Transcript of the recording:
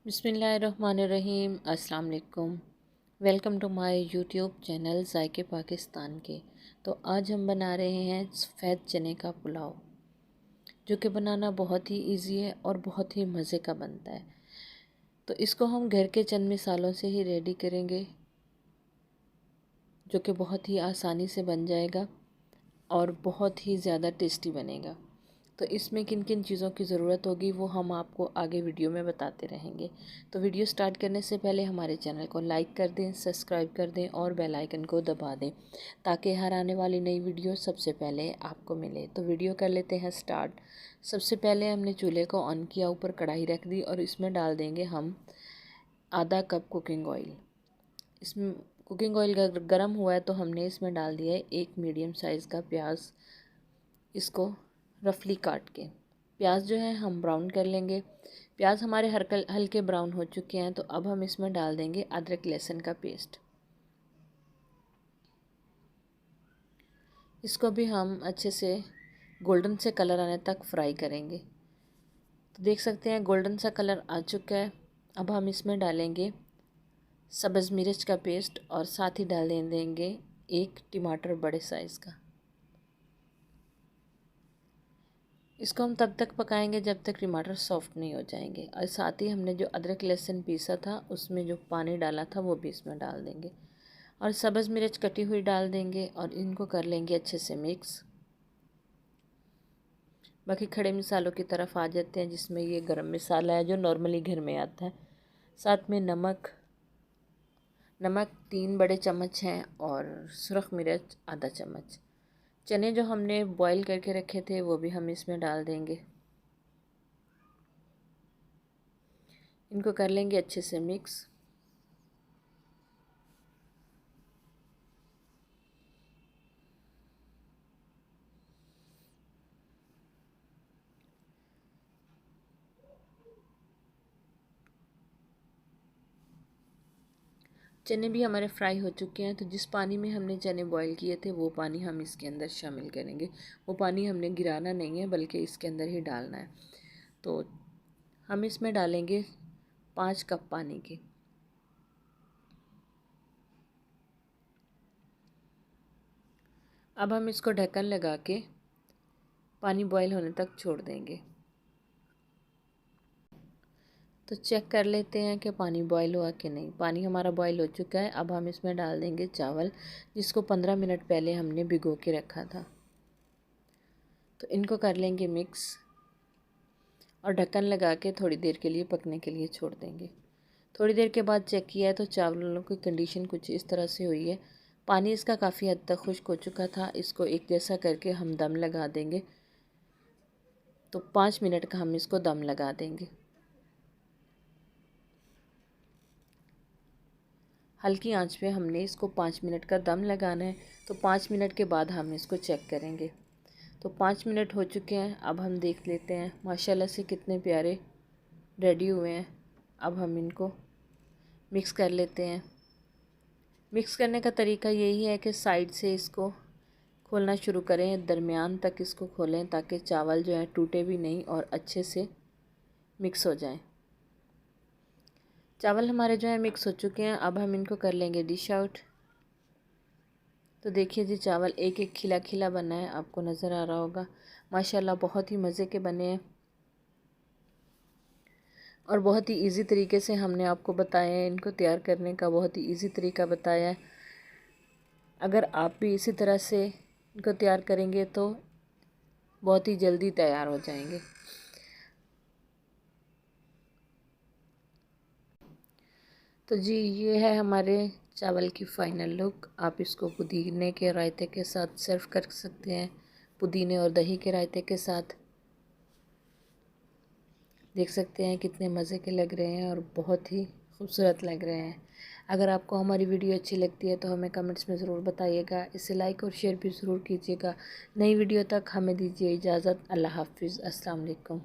बिस्मिल्लाहिर्रहमानिर्रहीम। अस्सलाम वालेकुम। Welcome to my YouTube channel जायके पाकिस्तान के। तो आज हम बना रहे हैं सफ़ेद चने का पुलाव, जो कि बनाना बहुत ही इजी है और बहुत ही मज़े का बनता है। तो इसको हम घर के चंद मिसालों से ही रेडी करेंगे, जो कि बहुत ही आसानी से बन जाएगा और बहुत ही ज़्यादा टेस्टी बनेगा। तो इसमें किन किन चीज़ों की ज़रूरत होगी वो हम आपको आगे वीडियो में बताते रहेंगे। तो वीडियो स्टार्ट करने से पहले हमारे चैनल को लाइक कर दें, सब्सक्राइब कर दें और बेल आइकन को दबा दें, ताकि हर आने वाली नई वीडियो सबसे पहले आपको मिले। तो वीडियो कर लेते हैं स्टार्ट। सबसे पहले हमने चूल्हे को ऑन किया, ऊपर कढ़ाई रख दी और इसमें डाल देंगे हम आधा कप कुकिंग ऑयल। इसमें कुकिंग ऑयल गर्म हुआ है तो हमने इसमें डाल दिया है एक मीडियम साइज़ का प्याज। इसको रफली काट के प्याज जो है हम ब्राउन कर लेंगे। प्याज हमारे हल्के ब्राउन हो चुके हैं, तो अब हम इसमें डाल देंगे अदरक लहसुन का पेस्ट। इसको भी हम अच्छे से गोल्डन से कलर आने तक फ्राई करेंगे। तो देख सकते हैं गोल्डन सा कलर आ चुका है। अब हम इसमें डालेंगे सब्ज़ मिर्च का पेस्ट और साथ ही डाल देंगे एक टमाटर बड़े साइज़ का। इसको हम तब तक पकाएंगे जब तक टमाटर सॉफ्ट नहीं हो जाएंगे। और साथ ही हमने जो अदरक लहसुन पीसा था उसमें जो पानी डाला था वो भी इसमें डाल देंगे और सब्ज़ मिर्च कटी हुई डाल देंगे और इनको कर लेंगे अच्छे से मिक्स। बाकी खड़े मसालों की तरफ आ जाते हैं, जिसमें ये गरम मसाला है जो नॉर्मली घर में आता है। साथ में नमक 3 बड़े चम्मच हैं और सुरख मिर्च आधा चम्मच। चने जो हमने बॉईल करके रखे थे वो भी हम इसमें डाल देंगे। इनको कर लेंगे अच्छे से मिक्स। चने भी हमारे फ्राई हो चुके हैं, तो जिस पानी में हमने चने बॉईल किए थे वो पानी हम इसके अंदर शामिल करेंगे। वो पानी हमने गिराना नहीं है बल्कि इसके अंदर ही डालना है। तो हम इसमें डालेंगे 5 कप पानी के। अब हम इसको ढक्कन लगा के पानी बॉईल होने तक छोड़ देंगे। तो चेक कर लेते हैं कि पानी बॉईल हुआ कि नहीं। पानी हमारा बॉईल हो चुका है। अब हम इसमें डाल देंगे चावल, जिसको 15 मिनट पहले हमने भिगो के रखा था। तो इनको कर लेंगे मिक्स और ढक्कन लगा के थोड़ी देर के लिए पकने के लिए छोड़ देंगे। थोड़ी देर के बाद चेक किया है तो चावलों की कंडीशन कुछ इस तरह से हुई है। पानी इसका काफ़ी हद तक खुश्क हो चुका था। इसको एक जैसा करके हम दम लगा देंगे। तो 5 मिनट का हम इसको दम लगा देंगे। हल्की आंच पे हमने इसको 5 मिनट का दम लगाना है। तो 5 मिनट के बाद हम इसको चेक करेंगे। तो 5 मिनट हो चुके हैं। अब हम देख लेते हैं माशाल्लाह से कितने प्यारे रेडी हुए हैं। अब हम इनको मिक्स कर लेते हैं। मिक्स करने का तरीका यही है कि साइड से इसको खोलना शुरू करें, दरमियान तक इसको खोलें ताकि चावल जो है टूटे भी नहीं और अच्छे से मिक्स हो जाएं। चावल हमारे जो है मिक्स हो चुके हैं। अब हम इनको कर लेंगे डिश आउट। तो देखिए जी, चावल एक एक खिला खिला बना है, आपको नज़र आ रहा होगा। माशाल्लाह बहुत ही मज़े के बने हैं और बहुत ही इजी तरीके से हमने आपको बताया है। इनको तैयार करने का बहुत ही इजी तरीका बताया है। अगर आप भी इसी तरह से इनको तैयार करेंगे तो बहुत ही जल्दी तैयार हो जाएंगे। तो जी, ये है हमारे चावल की फ़ाइनल लुक। आप इसको पुदीने के रायते के साथ सर्व कर सकते हैं, पुदीने और दही के रायते के साथ। देख सकते हैं कितने मज़े के लग रहे हैं और बहुत ही खूबसूरत लग रहे हैं। अगर आपको हमारी वीडियो अच्छी लगती है तो हमें कमेंट्स में ज़रूर बताइएगा। इसे लाइक और शेयर भी ज़रूर कीजिएगा। नई वीडियो तक हमें दीजिए इजाज़त। अल्लाह हाफ़िज़। अस्सलाम वालेकुम।